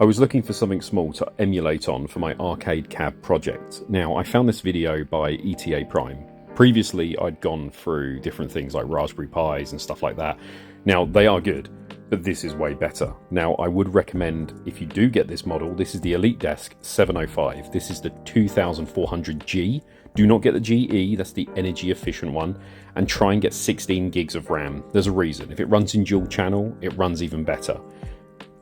I was looking for something small to emulate on for my arcade cab project. Now, I found this video by ETA Prime. Previously, I'd gone through different things like Raspberry Pis and stuff like that. Now, they are good, but this is way better. Now, I would recommend, if you do get this model, this is the Elitedesk 705. This is the 2400G. Do not get the GE, that's the energy efficient one, and try and get 16 gigs of RAM. There's a reason. If it runs in dual channel, it runs even better.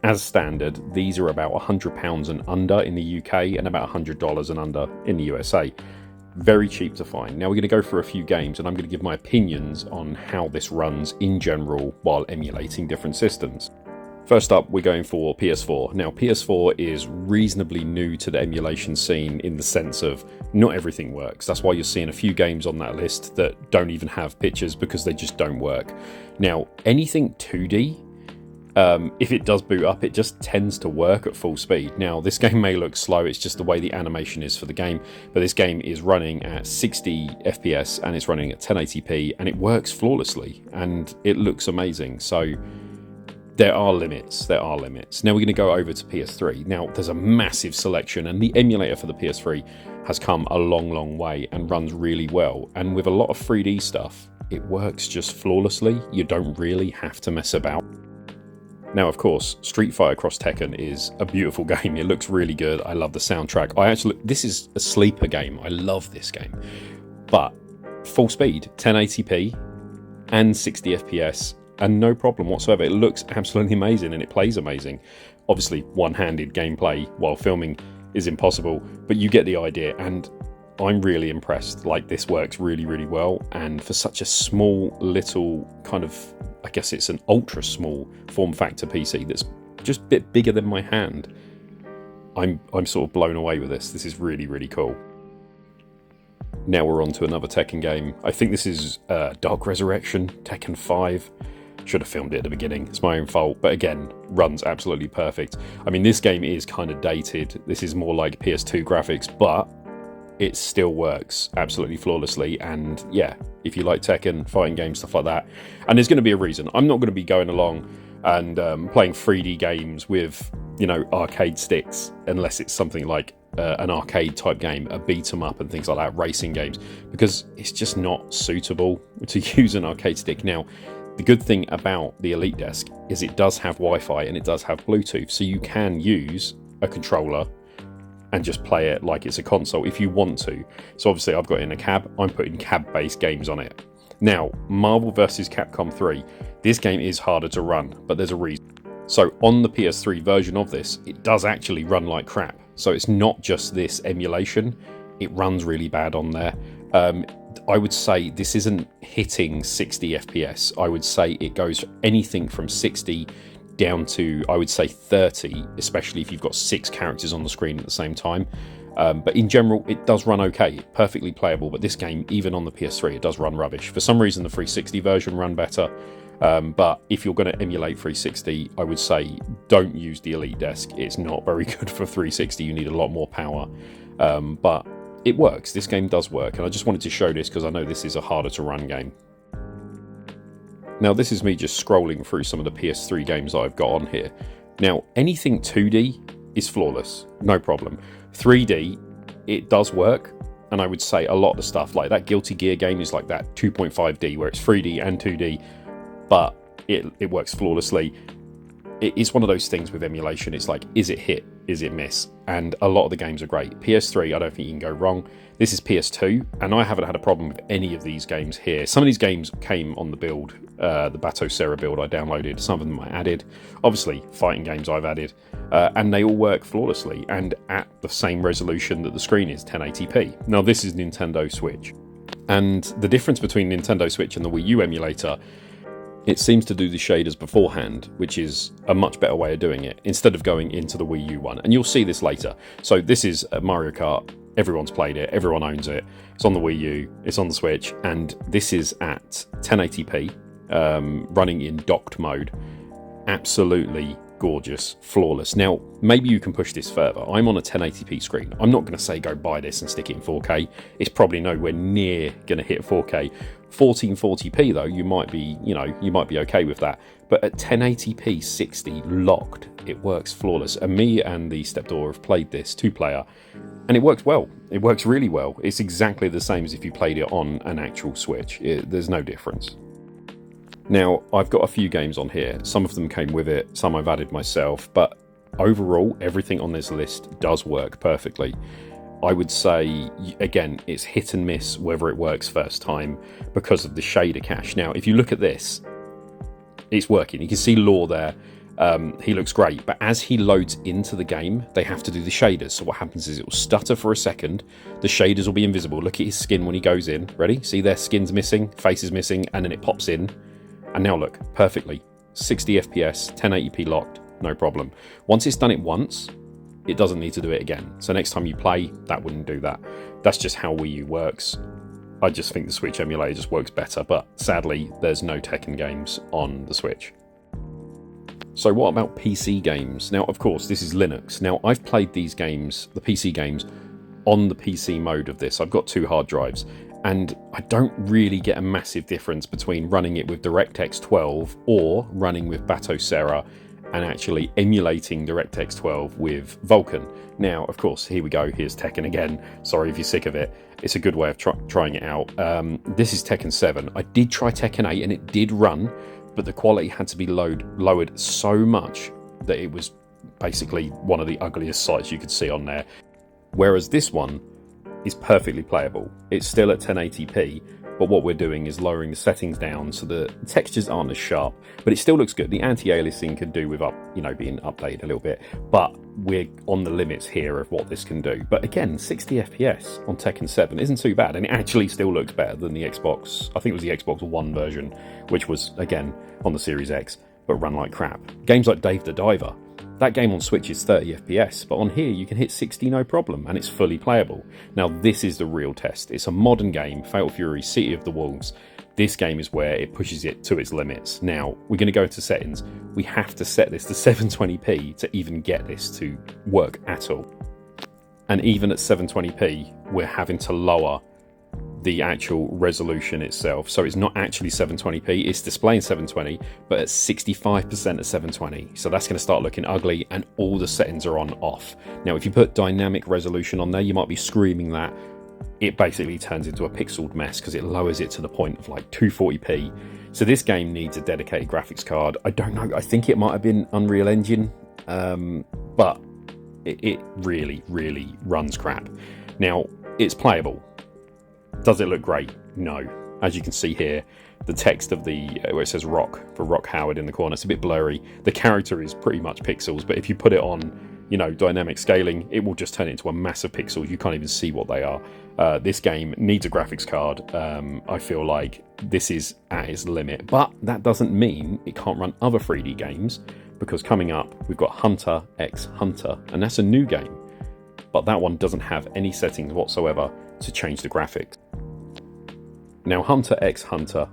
As standard, these are about £100 and under in the UK and about $100 and under in the USA. Very cheap to find. Now we're going to go through a few games and I'm going to give my opinions on how this runs in general while emulating different systems. First up, we're going for PS4. Now PS4 is reasonably new to the emulation scene in the sense of not everything works. That's why you're seeing a few games on that list that don't even have pictures because they just don't work. Now anything 2D, if it does boot up, it just tends to work at full speed. Now, this game may look slow, it's just the way the animation is for the game, but this game is running at 60 FPS and it's running at 1080p and it works flawlessly and it looks amazing. So there are limits. Now we're going to go over to PS3. Now, there's a massive selection and the emulator for the PS3 has come a long way and runs really well. And with a lot of 3D stuff, it works just flawlessly. You don't really have to mess about. Now, of course, Street Fighter Cross Tekken is a beautiful game. It looks really good. I love the soundtrack. This is a sleeper game. I love this game. But full speed, 1080p and 60 FPS and no problem whatsoever. It looks absolutely amazing and it plays amazing. Obviously, one-handed gameplay while filming is impossible, but you get the idea and I'm really impressed. Like, this works really well, and for such a small little kind of, I guess it's an ultra small form factor PC that's just a bit bigger than my hand, I'm sort of blown away with this. This is really cool. Now we're on to another Tekken game. I think this is Dark Resurrection, Tekken 5. Should have filmed it at the beginning, it's my own fault, but again, runs absolutely perfect. I mean, this game is kind of dated. This is more like PS2 graphics, but it still works absolutely flawlessly. And yeah, if you like Tekken, fighting games, stuff like that, and there's going to be a reason. I'm not going to be going along and playing 3D games with, you know, arcade sticks, unless it's something like an arcade type game, a beat 'em up and things like that, racing games, because it's just not suitable to use an arcade stick. Now, the good thing about the Elitedesk is it does have Wi-Fi and it does have Bluetooth, so you can use a controller and just play it like it's a console if you want to. So obviously I've got it in a cab, I'm putting cab-based games on it. Now, Marvel vs. Capcom 3, this game is harder to run, but there's a reason. So on the PS3 version of this, it does actually run like crap. So it's not just this emulation, it runs really bad on there. I would say this isn't hitting 60 FPS. I would say it goes anything from 60 down to, I would say, 30, especially if you've got 6 characters on the screen at the same time. But in general, it does run okay, perfectly playable. But this game, even on the PS3, it does run rubbish. For some reason, the 360 version ran better. But if you're going to emulate 360, I would say don't use the Elitedesk. It's not very good for 360. You need a lot more power. But it works. This game does work. And I just wanted to show this because I know this is a harder to run game. Now, this is me just scrolling through some of the PS3 games that I've got on here. Now, anything 2D is flawless, no problem. 3D, it does work, and I would say a lot of the stuff, like that Guilty Gear game is like that 2.5D, where it's 3D and 2D, but it works flawlessly. It is one of those things with emulation, it's like, is it hit, is it miss? And a lot of the games are great. PS3, I don't think you can go wrong. This is PS2, and I haven't had a problem with any of these games here. Some of these games came on the build, the batocera build I downloaded. Some of them I added. Obviously, fighting games I've added. And they all work flawlessly and at the same resolution that the screen is, 1080p. Now, this is Nintendo Switch. And the difference between Nintendo Switch and the Wii U emulator, it seems to do the shaders beforehand, which is a much better way of doing it, instead of going into the Wii U one. And you'll see this later. So this is Mario Kart. Everyone's played it. Everyone owns it. It's on the Wii U. It's on the Switch. And this is at 1080p, running in docked mode. Absolutely gorgeous, flawless. Now, maybe you can push this further. I'm on a 1080p screen. I'm not going to say go buy this and stick it in 4K. It's probably nowhere near going to hit 4K. 1440p though, you might be okay with that. But at 1080p 60 locked, it works flawless. And me and the stepdaughter have played this 2-player, and it works well. It works really well. It's exactly the same as if you played it on an actual Switch. There's no difference. Now, I've got a few games on here. Some of them came with it, some I've added myself, but overall, everything on this list does work perfectly. I would say, again, it's hit and miss whether it works first time because of the shader cache. Now, if you look at this, it's working. You can see Law there. He looks great, but as he loads into the game, they have to do the shaders. So what happens is it will stutter for a second. The shaders will be invisible. Look at his skin when he goes in. Ready? See their skin's missing, face is missing, and then it pops in. And now look, perfectly. 60 FPS, 1080p locked, no problem. Once it's done it once, it doesn't need to do it again. So next time you play, that wouldn't do that. That's just how Wii U works. I just think the Switch emulator just works better, but sadly, there's no Tekken games on the Switch. So what about PC games? Now, of course, this is Linux. Now, I've played these games, the PC games, on the PC mode of this. I've got 2 hard drives, and I don't really get a massive difference between running it with DirectX 12 or running with batocera and actually emulating DirectX 12 with Vulkan. Now, of course, here we go. Here's Tekken again. Sorry if you're sick of it. It's a good way of trying it out. This is Tekken 7. I did try Tekken 8 and it did run, but the quality had to be lowered so much that it was basically one of the ugliest sights you could see on there. Whereas this one is perfectly playable. It's still at 1080p, but what we're doing is lowering the settings down so the textures aren't as sharp, but it still looks good. The anti-aliasing could do with being updated a little bit, but we're on the limits here of what this can do. But again, 60 FPS on Tekken 7 isn't too bad, and it actually still looks better than the Xbox. I think it was the Xbox One version, which was again on the Series X, but run like crap. Games like Dave the Diver, that game on Switch is 30 FPS, but on here you can hit 60 no problem, and it's fully playable. Now this is the real test. It's a modern game, Fatal Fury, City of the Wolves. This game is where it pushes it to its limits. Now, we're going to go into settings. We have to set this to 720p to even get this to work at all. And even at 720p, we're having to lower the actual resolution itself. So it's not actually 720p, it's displaying 720, but at 65% at 720. So that's going to start looking ugly, and all the settings are on off. Now, if you put dynamic resolution on there, you might be screaming that. It basically turns into a pixeled mess because it lowers it to the point of like 240p. So this game needs a dedicated graphics card. I don't know, I think it might have been Unreal Engine, but it really, really runs crap. Now, it's playable. Does it look great? No. As you can see here, the text of where it says Rock, for Rock Howard in the corner, it's a bit blurry. The character is pretty much pixels, but if you put it on, dynamic scaling, it will just turn it into a mass of pixels. You can't even see what they are. This game needs a graphics card. I feel like this is at its limit, but that doesn't mean it can't run other 3D games, because coming up, we've got Hunter x Hunter, and that's a new game, but that one doesn't have any settings whatsoever to change the graphics. Now, Hunter x Hunter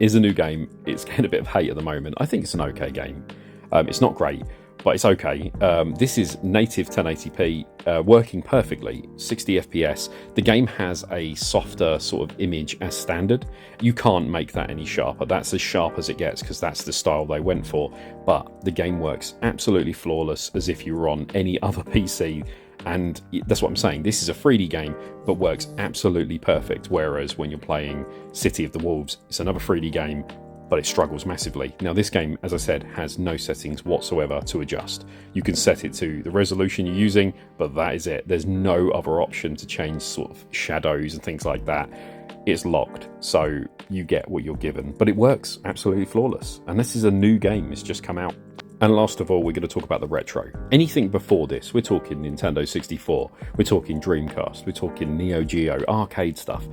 is a new game. It's getting a bit of hate at the moment. I think it's an okay game. It's not great, but it's okay. This is native 1080p, working perfectly, 60 FPS. The game has a softer sort of image as standard. You can't make that any sharper. That's as sharp as it gets because that's the style they went for. But the game works absolutely flawless as if you were on any other PC. And that's what I'm saying. This is a 3D game, but works absolutely perfect. Whereas when you're playing City of the Wolves, it's another 3D game, but it struggles massively. Now, this game, as I said, has no settings whatsoever to adjust. You can set it to the resolution you're using, but that is it. There's no other option to change sort of shadows and things like that. It's locked, so you get what you're given. But it works absolutely flawless. And this is a new game. It's just come out. And last of all, we're going to talk about the retro. Anything before this, we're talking Nintendo 64, we're talking Dreamcast, we're talking Neo Geo, arcade stuff.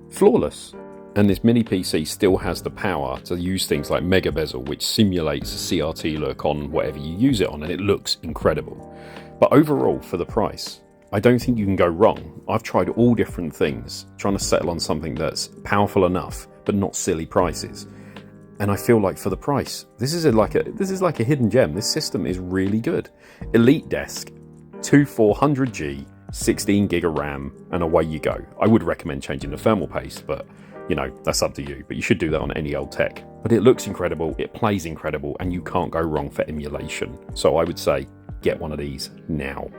Flawless. And this mini PC still has the power to use things like Mega Bezel, which simulates a CRT look on whatever you use it on, and it looks incredible. But overall, for the price, I don't think you can go wrong. I've tried all different things, trying to settle on something that's powerful enough, but not silly prices. And I feel like for the price, this is like a hidden gem. This system is really good. Elitedesk, 2400G, 16 gig of RAM, and away you go. I would recommend changing the thermal paste, but you know, that's up to you, but you should do that on any old tech. But it looks incredible, it plays incredible, and you can't go wrong for emulation. So I would say get one of these now.